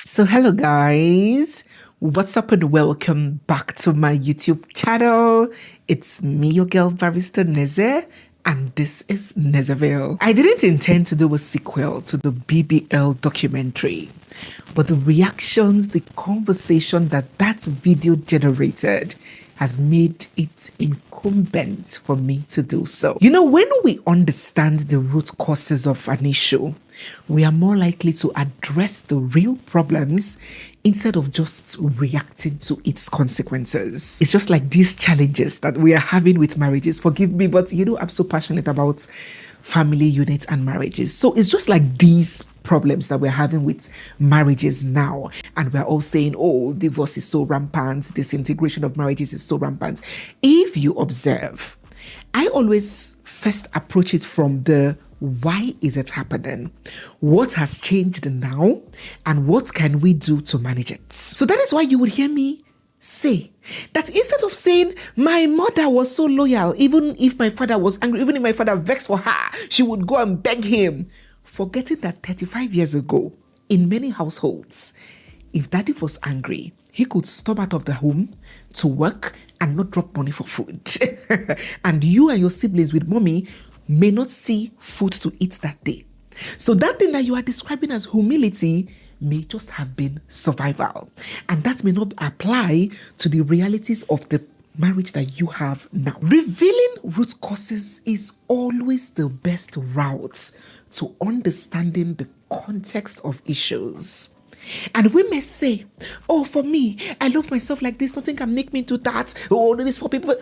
So hello guys, what's up and welcome back to my YouTube channel. It's me, your girl Barrister Neze, and this is Nezeville. I didn't intend to do a sequel to the BBL documentary, but the reactions, the conversation that video generated has made it incumbent for me to do so. You know, when we understand the root causes of an issue, we are more likely to address the real problems instead of just reacting to its consequences. It's just like these challenges that we are having with marriages. Forgive me, but you know, I'm so passionate about family units and marriages. So it's just like these problems that we're having with marriages now. And we're all saying, oh, divorce is so rampant, disintegration of marriages is so rampant. If you observe, I always first approach it from the why is it happening? What has changed now? And what can we do to manage it? So that is why you would hear me say that instead of saying my mother was so loyal, even if my father was angry, even if my father vexed for her, she would go and beg him, forgetting that 35 years ago, in many households, if daddy was angry, he could storm out of the home to work and not drop money for food. And you and your siblings with mommy may not see food to eat that day. So that thing that you are describing as humility may just have been survival. And that may not apply to the realities of the marriage that you have now. Revealing root causes is always the best route to understanding the context of issues. And we may say, oh, for me, I love myself like this, nothing can make me do that. Oh, this is for people.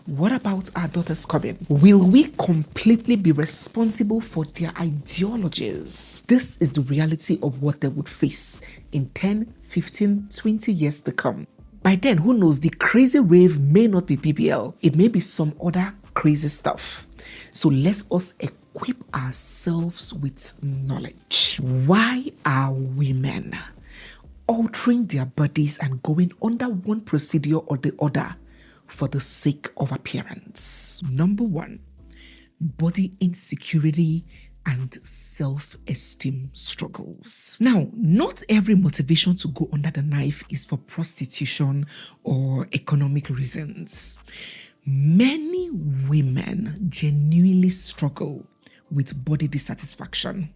What about our daughters coming? Will we completely be responsible for their ideologies? This is the reality of what they would face in 10, 15, 20 years to come. By then, who knows, the crazy rave may not be BBL. It may be some other crazy stuff. So let us equip ourselves with knowledge. Why are women altering their bodies and going under one procedure or the other for the sake of appearance? Number one, body insecurity and self-esteem struggles. Now, not every motivation to go under the knife is for prostitution or economic reasons. Many women genuinely struggle with body dissatisfaction.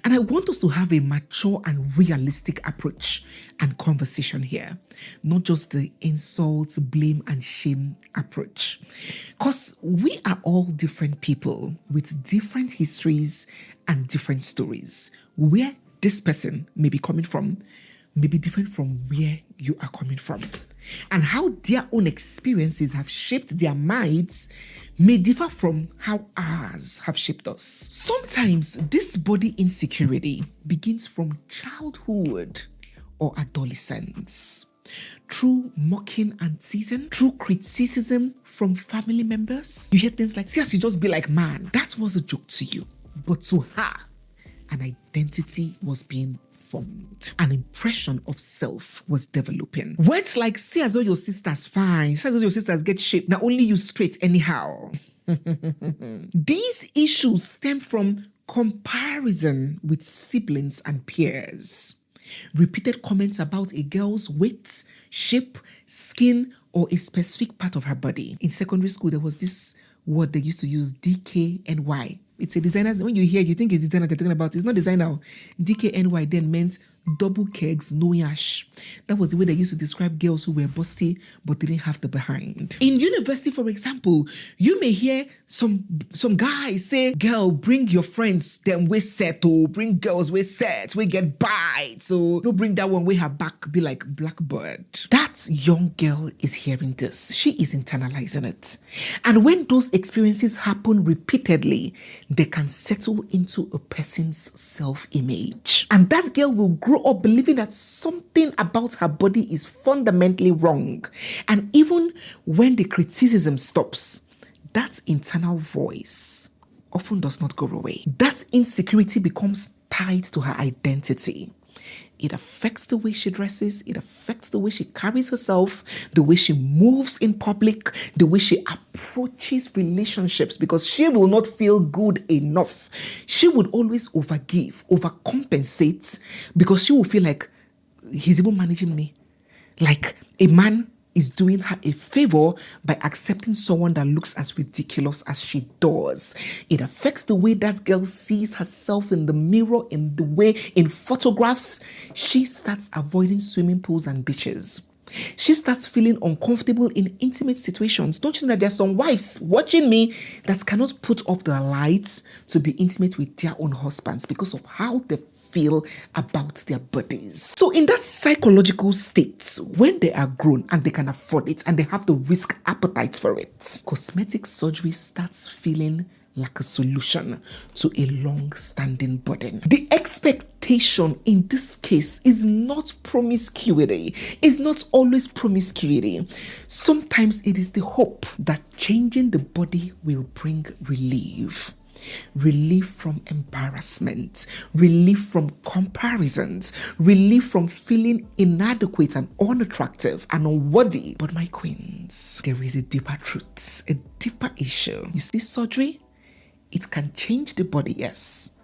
And I want us to have a mature and realistic approach and conversation here, not just the insult, blame, and shame approach. Because we are all different people with different histories and different stories. Where this person may be coming from may be different from where you are coming from. And how their own experiences have shaped their minds may differ from how ours have shaped us. Sometimes this body insecurity begins from childhood or adolescence, through mocking and teasing, through criticism from family members. You hear things like, see, as you just be like, man, that was a joke to you. But to her, an identity was being formed. An impression of self was developing. Words like, see as though your sister's fine, see as though your sisters get shaped, now only you straight anyhow. These issues stem from comparison with siblings and peers. Repeated comments about a girl's weight, shape, skin, or a specific part of her body. In secondary school, there was this word they used to use, DKNY. It's a designer. When you hear it, you think it's designer they're talking about. It's not designer. DKNY then meant double kegs, no yash. That was the way they used to describe girls who were busty but didn't have the behind. In university, for example, you may hear some guys say, girl, bring your friends, them we set, oh, bring girls we set, we get bites. So don't bring that one way her back be like Blackbird. That young girl is hearing this. She is internalizing it. And when those experiences happen repeatedly, they can settle into a person's self-image. And that girl will grow up believing that something about her body is fundamentally wrong. And even when the criticism stops, that internal voice often does not go away. That insecurity becomes tied to her identity. It affects the way she dresses. It affects the way she carries herself, the way she moves in public, the way she approaches relationships, because she will not feel good enough. She would always overgive, overcompensate, because she will feel like he's even managing me. Like a man is doing her a favor by accepting someone that looks as ridiculous as she does. It affects the way that girl sees herself in the mirror, in the way, in photographs. She starts avoiding swimming pools and beaches. She starts feeling uncomfortable in intimate situations. Don't you know that there are some wives watching me that cannot put off the lights to be intimate with their own husbands because of how they feel about their bodies? So in that psychological state, when they are grown and they can afford it and they have the risk appetite for it, cosmetic surgery starts feeling like a solution to a long-standing burden. The expectation in this case is not promiscuity. It's not always promiscuity. Sometimes it is the hope that changing the body will bring relief. Relief from embarrassment, relief from comparisons, relief from feeling inadequate and unattractive and unworthy. But my queens, there is a deeper truth, a deeper issue. You see, surgery, it can change the body, yes,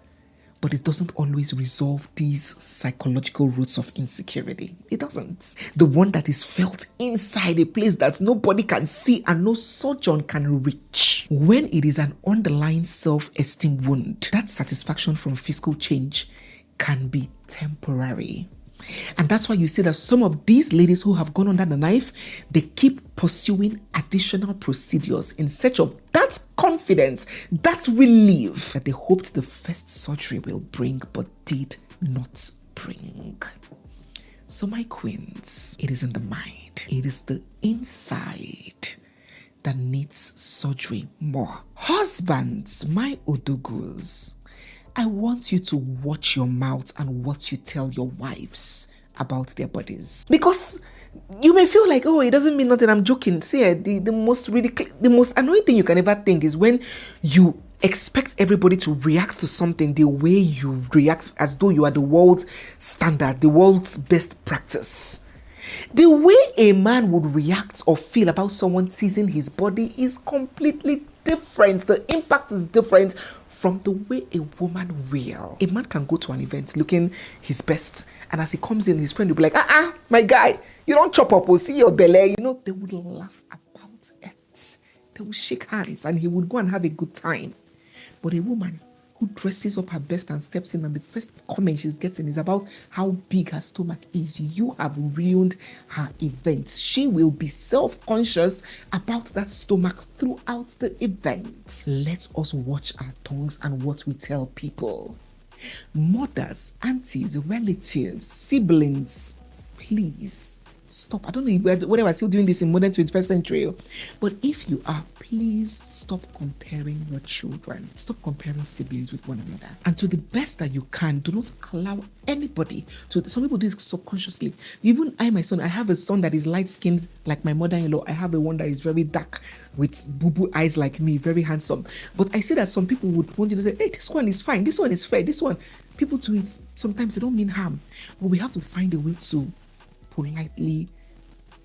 but it doesn't always resolve these psychological roots of insecurity. It doesn't. The one that is felt inside a place that nobody can see and no surgeon can reach. When it is an underlying self-esteem wound, that satisfaction from physical change can be temporary. And that's why you see that some of these ladies who have gone under the knife, they keep pursuing additional procedures in search of that confidence, that relief that they hoped the first surgery will bring, but did not bring. So my queens, it is in the mind. It is the inside that needs surgery more. Husbands, my odugus, I want you to watch your mouth and what you tell your wives about their bodies. Because you may feel like, oh, it doesn't mean nothing, I'm joking. See, the most annoying thing you can ever think is when you expect everybody to react to something the way you react, as though you are the world's standard, the world's best practice. The way a man would react or feel about someone teasing his body is completely different. The impact is different from the way a woman will. A man can go to an event looking his best, and as he comes in, his friend will be like, my guy, you don't chop up, we'll see your belly. You know, they would laugh about it. They would shake hands, and he would go and have a good time. But a woman who dresses up her best and steps in, and the first comment she's getting is about how big her stomach is, you have ruined her event. She will be self-conscious about that stomach throughout the event. Let us watch our tongues and what we tell people. Mothers, aunties, relatives, siblings, please stop. I don't know whether we're still doing this in modern 21st century, but if you are, please stop comparing your children. Stop comparing siblings with one another. And to the best that you can, do not allow anybody to. Some people do it subconsciously. Even my son, I have a son that is light-skinned like my mother-in-law. I have a one that is very dark with boo-boo eyes like me, very handsome. But I see that some people would want you to say, hey, this one is fine, this one is fair, this one. People do it. Sometimes they don't mean harm. But we have to find a way to politely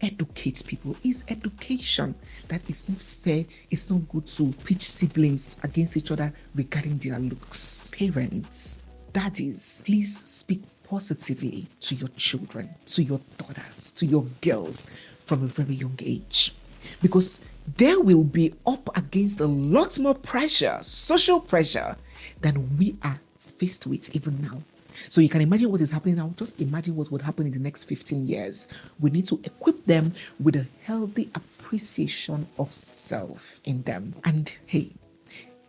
educate people. Is education that it's not fair, it's not good to pitch siblings against each other regarding their looks. Parents, daddies, please speak positively to your children, to your daughters, to your girls from a very young age, because they will be up against a lot more pressure, social pressure, than we are faced with even now. So you can imagine what is happening now. Just imagine what would happen in the next 15 years. We need to equip them with a healthy appreciation of self in them. And hey,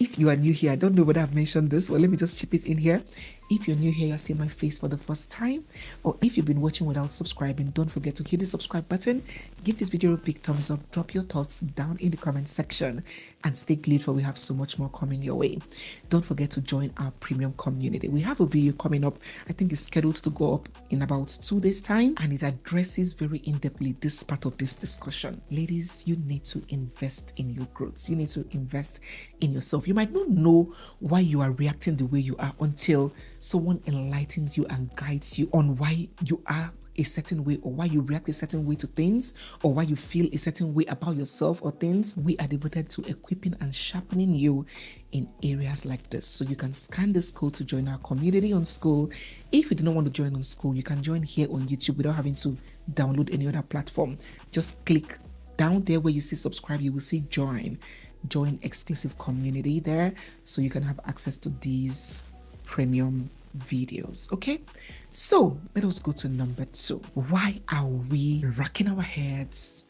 if you are new here, I don't know whether I've mentioned this, well, let me just chip it in here. If you're new here, you're seeing my face for the first time, or if you've been watching without subscribing, don't forget to hit the subscribe button, give this video a big thumbs up, drop your thoughts down in the comment section, and stay glued for we have so much more coming your way. Don't forget to join our premium community. We have a video coming up, I think it's scheduled to go up in about 2 days time, and it addresses very in-depthly this part of this discussion. Ladies, you need to invest in your growth. You need to invest in yourself. You might not know why you are reacting the way you are until someone enlightens you and guides you on why you are a certain way, or why you react a certain way to things, or why you feel a certain way about yourself or things. We are devoted to equipping and sharpening you in areas like this. So you can scan the school to join our community on school. If you do not want to join on school, you can join here on YouTube without having to download any other platform. Just click down there where you see subscribe, you will see join exclusive community there, so you can have access to these premium videos. Okay, so let us go to number 2. Why are we racking our heads,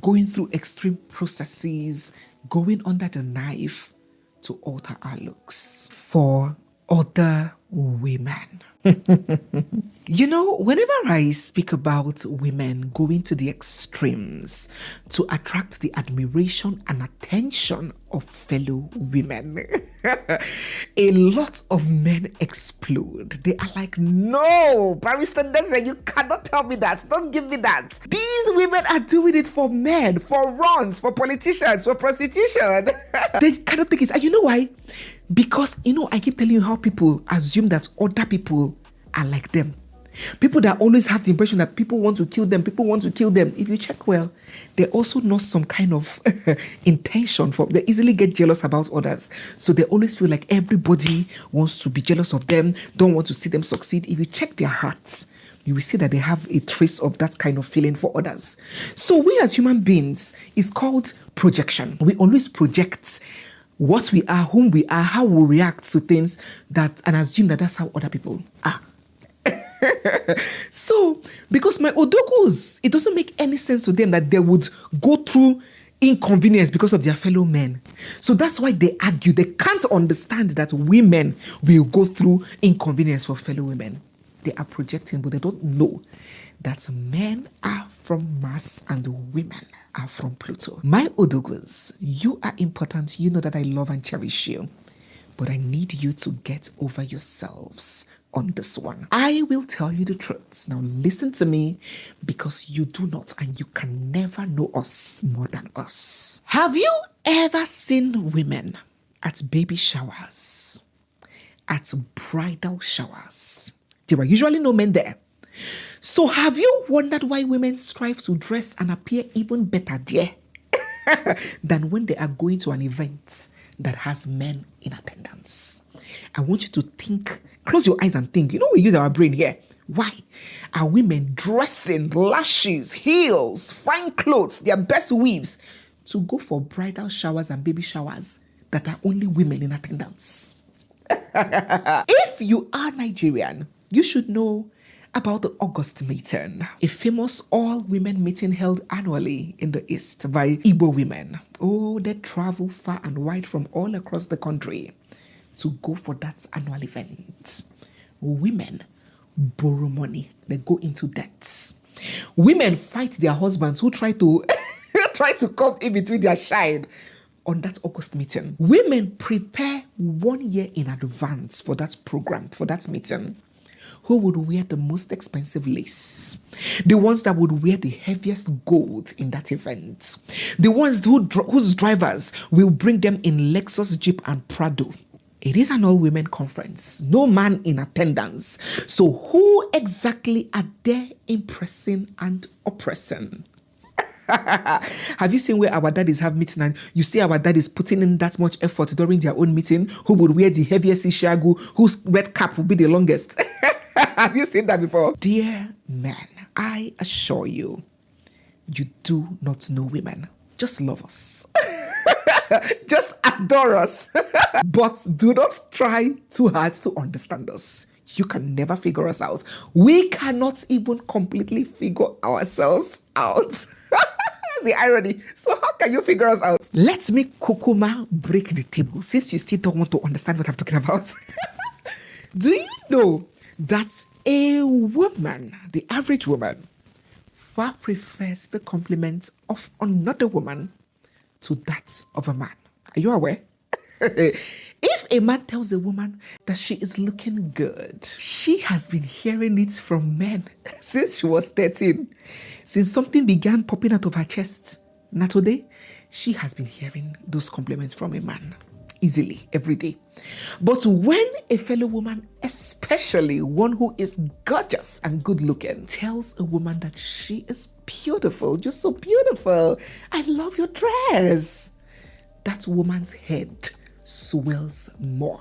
going through extreme processes, going under the knife to alter our looks for other women? You know, whenever I speak about women going to the extremes to attract the admiration and attention of fellow women, a lot of men explode. They are like, no, Barrister Neze, you cannot tell me that. Don't give me that. These women are doing it for men, for runs, for politicians, for prostitution. They cannot take it. And you know why? Because, you know, I keep telling you how people assume that other people are like them. People that always have the impression that people want to kill them, If you check well, they also know some kind of intention for. They easily get jealous about others. So they always feel like everybody wants to be jealous of them, don't want to see them succeed. If you check their hearts, you will see that they have a trace of that kind of feeling for others. So we as human beings, is called projection. We always project what we are, whom we are, how we react to things, that and assume that that's how other people are. So, because my odogus, it doesn't make any sense to them that they would go through inconvenience because of their fellow men. So that's why they argue. They can't understand that women will go through inconvenience for fellow women. They are projecting, but they don't know that men are from Mars and women are from Pluto. My odogus, you are important. You know that I love and cherish you. But I need you to get over yourselves on this one. I will tell you the truth. Now listen to me, because you do not and you can never know us more than us. Have you ever seen women at baby showers, at bridal showers? There are usually no men there. So have you wondered why women strive to dress and appear even better there than when they are going to an event that has men in attendance? I want you to think, close your eyes and think. You know, we use our brain here. Why are women dressing, lashes, heels, fine clothes, their best weaves to go for bridal showers and baby showers that are only women in attendance? If you are Nigerian, you should know about the August meeting, a famous all-women meeting held annually in the East by Igbo women. Oh, they travel far and wide from all across the country to go for that annual event. Women borrow money. They go into debts. Women fight their husbands who try to come in between their shine on that August meeting. Women prepare 1 year in advance for that program, for that meeting. Who would wear the most expensive lace? The ones that would wear the heaviest gold in that event. The ones whose drivers will bring them in Lexus, Jeep, and Prado. It is an all-women conference. No man in attendance. So who exactly are they impressing and oppressing? Have you seen where our daddies have meeting and you see our daddies putting in that much effort during their own meeting? Who would wear the heaviest ishagu? Whose red cap will be the longest? Have you seen that before? Dear men, I assure you, you do not know women. Just love us. Just adore us. But do not try too hard to understand us. You can never figure us out. We cannot even completely figure ourselves out. The irony. So how can you figure us out? Let me kukuma break the table, since you still don't want to understand what I'm talking about. Do you know that a woman, the average woman, far prefers the compliment of another woman to that of a man? Are you aware? If a man tells a woman that she is looking good, she has been hearing it from men since she was 13. Since something began popping out of her chest. Now today, she has been hearing those compliments from a man. easily every day. But when a fellow woman, especially one who is gorgeous and good looking, tells a woman that she is beautiful, you're so beautiful, I love your dress, that woman's head swells more.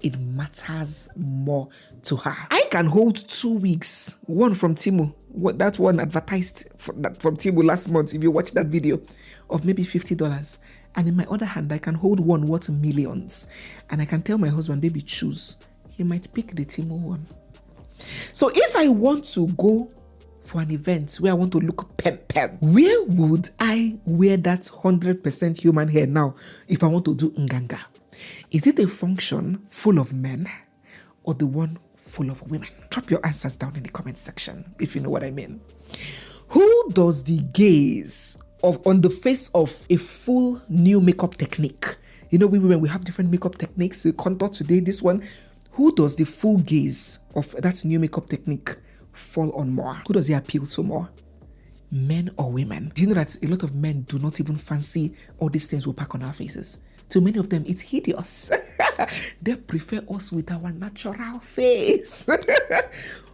It matters more to her. I can hold 2 weeks, one from Temu, that one advertised from Temu last month, if you watch that video, of maybe $50. And in my other hand, I can hold one worth millions. And I can tell my husband, baby, choose. He might pick the Temu one. So if I want to go for an event where I want to look pem, where would I wear that 100% human hair now if I want to do nganga? Is it a function full of men or the one full of women? Drop your answers down in the comment section if you know what I mean. Who does the gaze on the face of a full new makeup technique? You know, we women, we have different makeup techniques. The contour today, this one. Who does the full gaze of that new makeup technique fall on more? Who does it appeal to more? Men or women? Do you know that a lot of men do not even fancy all these things we pack on our faces? To many of them, it's hideous. They prefer us with our natural face.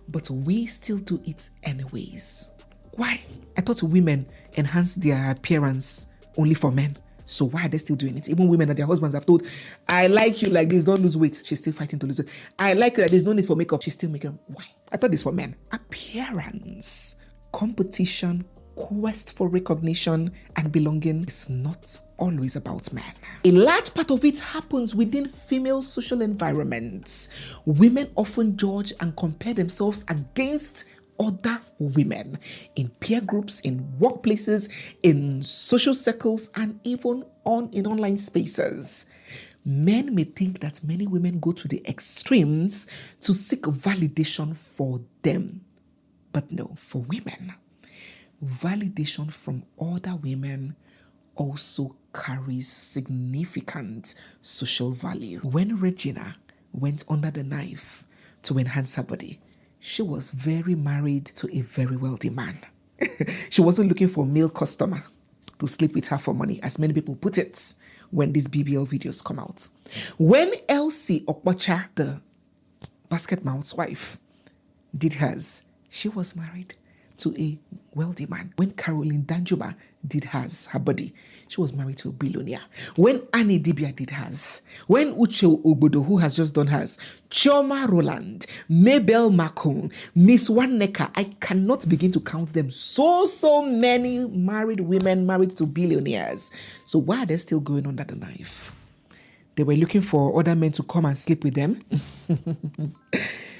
But we still do it anyways. Why? I thought women enhance their appearance only for men. So why are they still doing it? Even women that their husbands have told, I like you like this, don't lose weight. She's still fighting to lose weight. I like you like this, no need for makeup. She's still making. Why? I thought this for men. Appearance, competition, quest for recognition and belonging is not always about men. A large part of it happens within female social environments. Women often judge and compare themselves against other women in peer groups, in workplaces, in social circles, and even in online spaces. Men may think that many women go to the extremes to seek validation for them. But no, for women, validation from other women also carries significant social value. When Regina went under the knife to enhance her body, she was very married to a very wealthy man. She wasn't looking for a male customer to sleep with her for money, as many people put it when these BBL videos come out. When Elsie Okwacha, the basket mouth's wife, did hers, she was married to a wealthy man. When Caroline Danjuma did hers, her body, she was married to a billionaire. When Annie Dibia did hers, when Uche Obodo, who has just done hers, Choma Roland, Mabel Macon, Miss Waneka, I cannot begin to count them. So many married women married to billionaires. So why are they still going under the knife? They were looking for other men to come and sleep with them.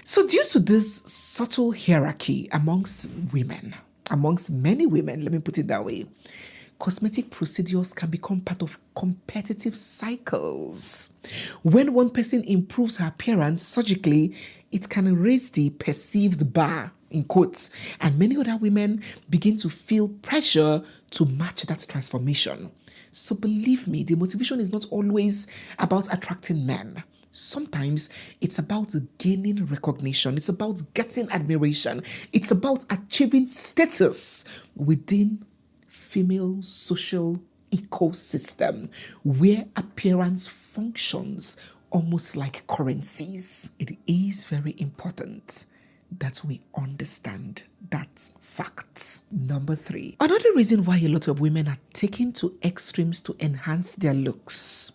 So due to this subtle hierarchy amongst women, amongst many women, let me put it that way, cosmetic procedures can become part of competitive cycles. When one person improves her appearance surgically, it can raise the perceived bar, in quotes, and many other women begin to feel pressure to match that transformation. So believe me, the motivation is not always about attracting men. Sometimes it's about gaining recognition. It's about getting admiration. It's about achieving status within female social ecosystem where appearance functions almost like currencies. It is very important that we understand that fact. Number 3, another reason why a lot of women are taking to extremes to enhance their looks.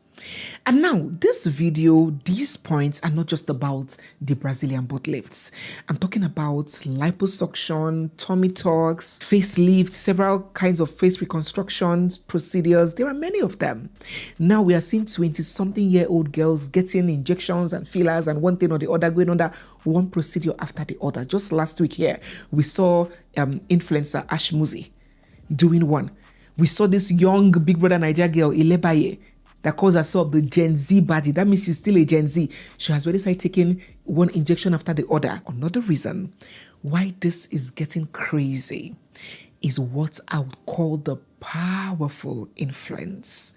And now, this video, these points are not just about the Brazilian butt lifts. I'm talking about liposuction, tummy tucks, facelift, several kinds of face reconstructions, procedures. There are many of them. Now we are seeing 20-something-year-old girls getting injections and fillers and one thing or the other, going under one procedure after the other. Just last week here, we saw influencer Ash Muzi doing one. We saw this young Big Brother Nigeria girl, Ilebaye, that calls herself the Gen Z body. That means she's still a Gen Z. She has already started taking one injection after the other. Another reason why this is getting crazy is what I would call the powerful influence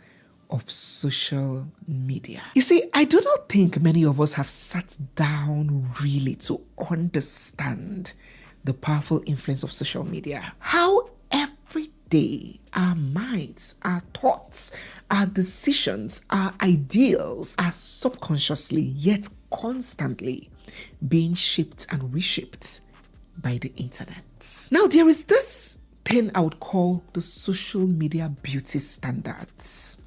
of social media. You see, I do not think many of us have sat down really to understand the powerful influence of social media. How every day, our minds, our thoughts, our decisions, our ideals are subconsciously yet constantly being shaped and reshaped by the internet. Now, there is this thing I would call the social media beauty standards,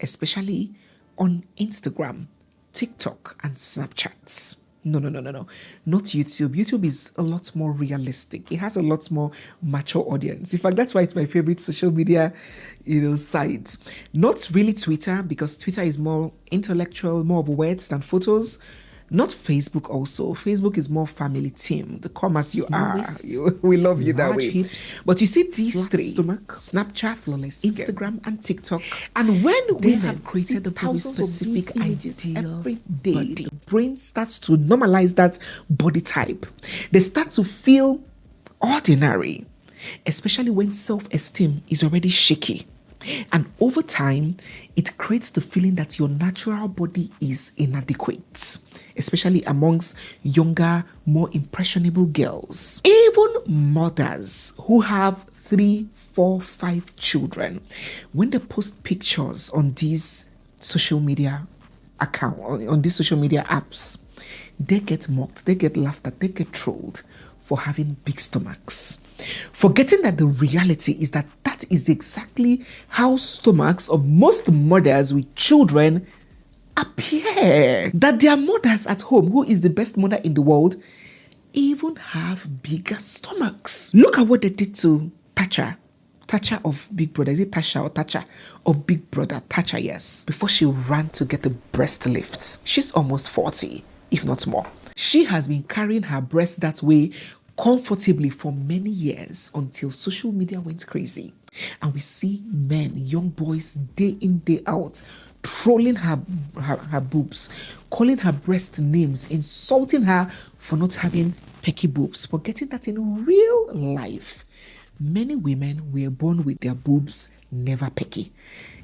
especially on Instagram, TikTok, and Snapchat. No. Not YouTube. YouTube is a lot more realistic. It has a lot more mature audience. In fact, that's why it's my favorite social media, site. Not really Twitter, because Twitter is more intellectual, more of words than photos. Not Facebook also. Facebook is more family themed. Come as you are. We love you that way. Hips, but you see these three, stomach, Snapchat, Instagram, and TikTok. And when they have created a very specific ideal every day, the brain starts to normalize that body type. They start to feel ordinary, especially when self-esteem is already shaky. And over time, it creates the feeling that your natural body is inadequate, especially amongst younger, more impressionable girls. Even mothers who have 3, 4, 5 children, when they post pictures on these social media on these social media apps, they get mocked, they get laughed at, they get trolled for having big stomachs, forgetting that the reality is that is exactly how stomachs of most mothers with children appear. That their mothers at home, who is the best mother in the world, even have bigger stomachs. Look at what they did to Tasha of Big Brother. Is it Tasha or Tasha of Big Brother? Tasha, yes. Before she ran to get a breast lift. She's almost 40, if not more. She has been carrying her breast that way comfortably for many years until social media went crazy. And we see men, young boys, day in, day out, trolling her boobs, calling her breast names, insulting her for not having pecky boobs, forgetting that in real life, many women were born with their boobs never pecky.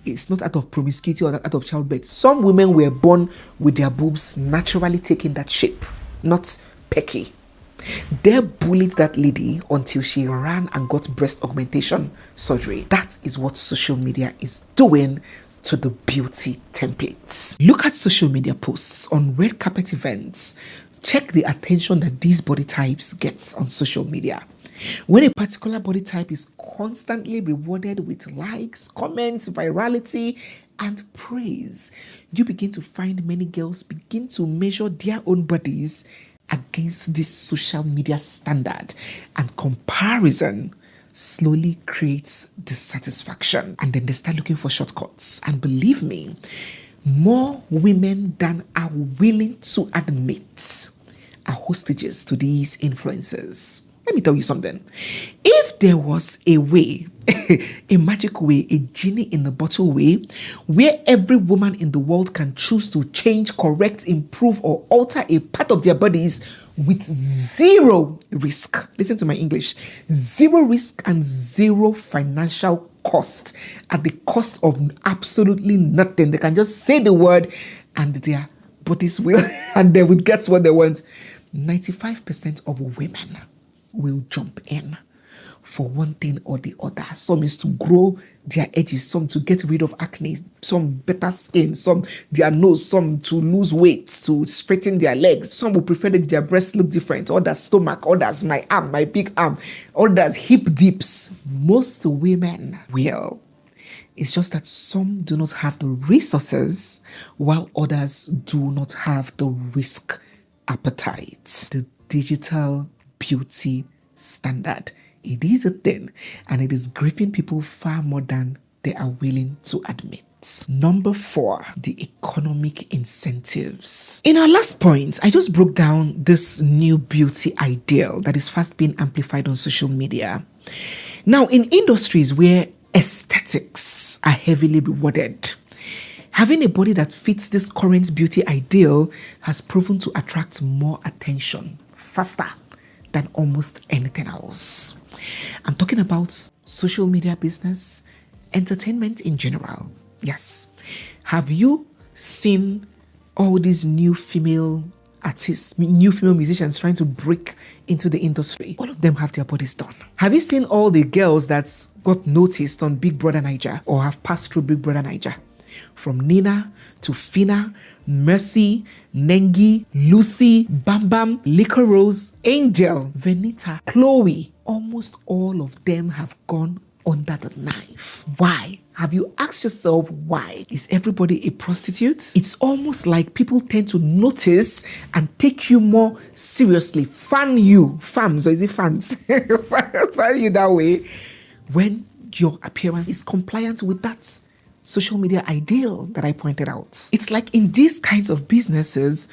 It's not out of promiscuity or out of childbirth. Some women were born with their boobs naturally taking that shape, not pecky. They bullied that lady until she ran and got breast augmentation surgery. That is what social media is doing to the beauty templates. Look at social media posts on red carpet events. Check the attention that these body types get on social media. When a particular body type is constantly rewarded with likes, comments, virality, and praise, you begin to find many girls begin to measure their own bodies against this social media standard, and comparison slowly creates dissatisfaction, and then they start looking for shortcuts. And believe me, more women than are willing to admit are hostages to these influencers. Let me tell you something. If there was a way, a magic way, a genie in a bottle way, where every woman in the world can choose to change, correct, improve, or alter a part of their bodies with zero risk. Listen to my English. Zero risk and zero financial cost. At the cost of absolutely nothing. They can just say the word and their bodies will, and they will get what they want. 95% of women will jump in for one thing or the other. Some is to grow their edges, some to get rid of acne, some better skin, some their nose, some to lose weight, to straighten their legs. Some will prefer that their breasts look different, others stomach, others my arm, my big arm, others hip dips. Most women will. It's just that some do not have the resources while others do not have the risk appetite. The digital beauty standard. It is a thing, and it is gripping people far more than they are willing to admit. Number 4, the economic incentives. In our last point, I just broke down this new beauty ideal that is fast being amplified on social media. Now, in industries where aesthetics are heavily rewarded, having a body that fits this current beauty ideal has proven to attract more attention faster than almost anything else. I'm talking about social media business, entertainment in general. Yes. Have you seen all these new female artists, new female musicians trying to break into the industry, all of them have their bodies done. Have you seen all the girls that got noticed on Big Brother Naija or have passed through Big Brother Naija? From Nina to Fina, Mercy, Nengi, Lucy, Bam Bam, Liquor Rose, Angel, Venita, Chloe, almost all of them have gone under the knife. Why? Have you asked yourself why? Is everybody a prostitute? It's almost like people tend to notice and take you more seriously. Fan you, fams, or is it fans? Fan you that way when your appearance is compliant with that social media ideal that I pointed out. It's like in these kinds of businesses,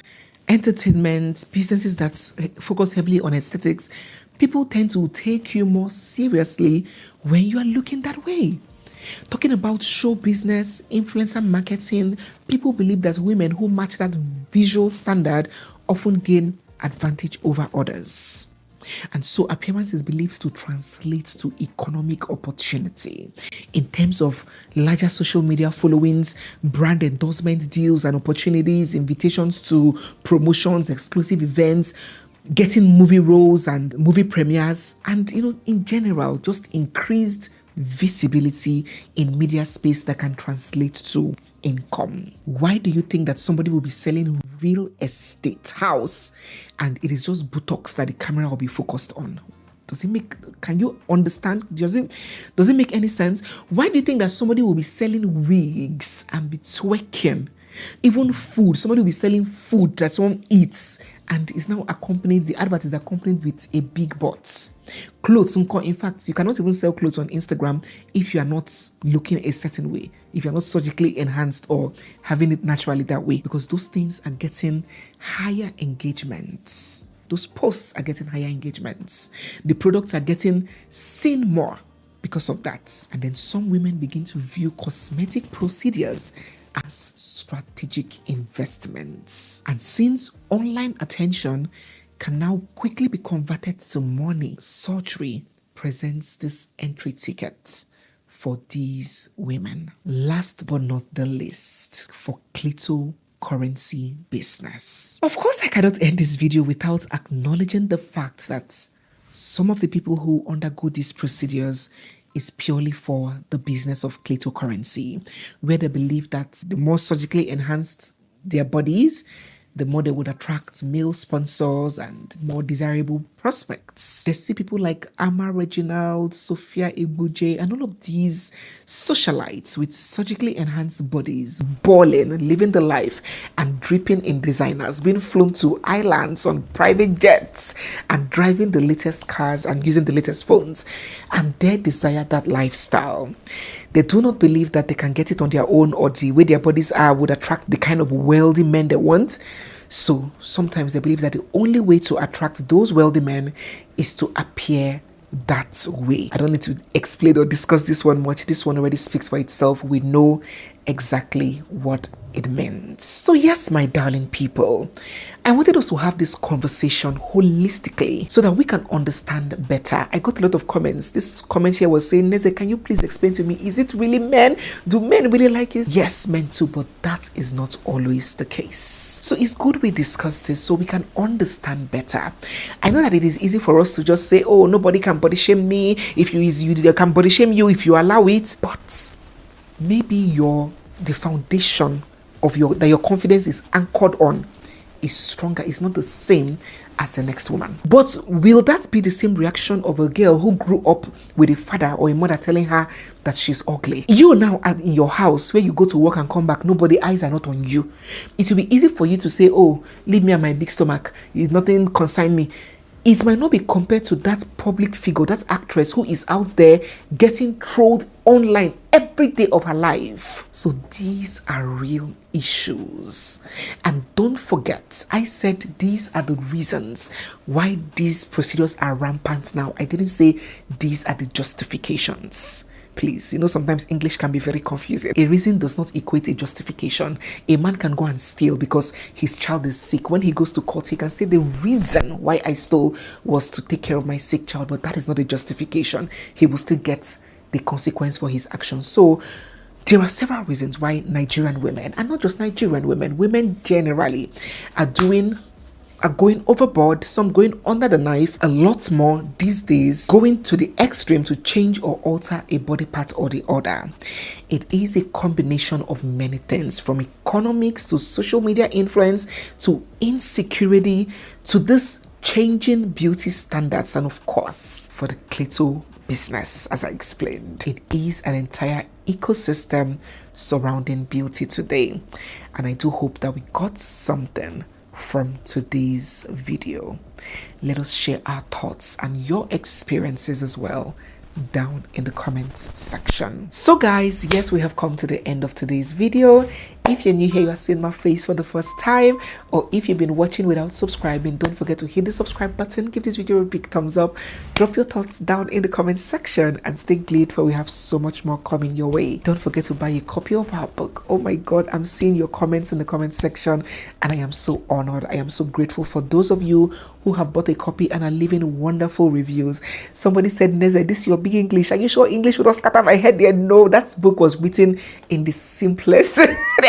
entertainment, businesses that focus heavily on aesthetics, people tend to take you more seriously when you are looking that way. Talking about show business, influencer marketing, people believe that women who match that visual standard often gain advantage over others. And so appearance is believed to translate to economic opportunity in terms of larger social media followings, brand endorsement deals and opportunities, invitations to promotions, exclusive events, getting movie roles and movie premieres, and in general, just increased visibility in media space that can translate to income. Why do you think that somebody will be selling real estate house and it is just Botox that the camera will be focused on? Can you understand? Does it make any sense? Why do you think that somebody will be selling wigs and be twerking? Even food, somebody will be selling food that someone eats and is now accompanied, the advert is accompanied with a big butt. Clothes, in fact, you cannot even sell clothes on Instagram if you are not looking a certain way, if you're not surgically enhanced or having it naturally that way, because those things are getting higher engagements. Those posts are getting higher engagements. The products are getting seen more because of that. And then some women begin to view cosmetic procedures as strategic investments. And since online attention can now quickly be converted to money, surgery presents this entry ticket for these women. Last but not the least, for cryptocurrency business. Of course, I cannot end this video without acknowledging the fact that some of the people who undergo these procedures is purely for the business of cryptocurrency, where they believe that the more surgically enhanced their bodies, the more they would attract male sponsors and more desirable prospects. They see people like Ama Reginald, Sophia Ebuje, and all of these socialites with surgically enhanced bodies, balling, living the life, and dripping in designers, being flown to islands on private jets, and driving the latest cars and using the latest phones. And they desire that lifestyle. They do not believe that they can get it on their own, or the way their bodies are would attract the kind of wealthy men they want. So sometimes they believe that the only way to attract those wealthy men is to appear that way. I don't need to explain or discuss this one much. This one already speaks for itself. We know exactly what it means. So yes, my darling people, I wanted us to have this conversation holistically so that we can understand better. I got a lot of comments. This comment here was saying, Neze, can you please explain to me, is it really men? Do men really like it? Yes, men too, but that is not always the case. So it's good we discuss this so we can understand better. I know that it is easy for us to just say, oh, nobody can body shame me. If you can body shame you if you allow it. But maybe the foundation of that your confidence is anchored on is stronger, is not the same as the next woman. But will that be the same reaction of a girl who grew up with a father or a mother telling her that she's ugly? You now are in your house where you go to work and come back, eyes are not on you. It will be easy for you to say, oh, leave me and my big stomach, nothing concern me. It might not be compared to that public figure, that actress who is out there getting trolled online every day of her life. So these are real issues. And don't forget, I said these are the reasons why these procedures are rampant now. I didn't say these are the justifications. Please, sometimes English can be very confusing. A reason does not equate a justification. A man can go and steal because his child is sick. When he goes to court, he can say the reason why I stole was to take care of my sick child, but that is not a justification. He will still get the consequence for his actions. So there are several reasons why Nigerian women, and not just Nigerian women, women generally are doing are going overboard, some going under the knife, a lot more these days going to the extreme to change or alter a body part or the other. It is a combination of many things, from economics to social media influence to insecurity to this changing beauty standards, and of course for the clito business. As I explained, it is an entire ecosystem surrounding beauty today, and I do hope that we got something from today's video. Let us share our thoughts and your experiences as well down in the comments section. So guys, yes, we have come to the end of today's video. If you're new here, you are seeing my face for the first time, or if you've been watching without subscribing, don't forget to hit the subscribe button, give this video a big thumbs up, drop your thoughts down in the comments section, and stay glued for we have so much more coming your way. Don't forget to buy a copy of our book. Oh my god, I'm seeing your comments in the comments section, and I am so honored. I am so grateful for those of you who have bought a copy and are leaving wonderful reviews. Somebody said, Neze, this is your big English. Are you sure English would not scatter my head there? No, that book was written in the simplest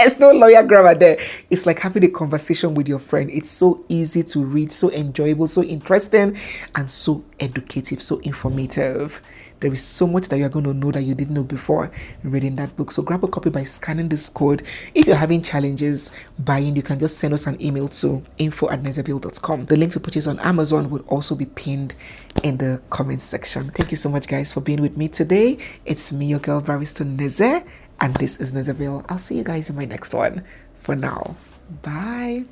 there's no lawyer grammar there. It's like having a conversation with your friend. It's so easy to read, so enjoyable, so interesting, and so educative, so informative. There is so much that you're going to know that you didn't know before reading that book. So grab a copy by scanning this code. If you're having challenges buying, you can just send us an email to info@nezemasterclass.com. The link to purchase on Amazon will also be pinned in the comments section. Thank you so much, guys, for being with me today. It's me, your girl, Barrister Neze, and this is Nezeville. I'll see you guys in my next one. For now, bye.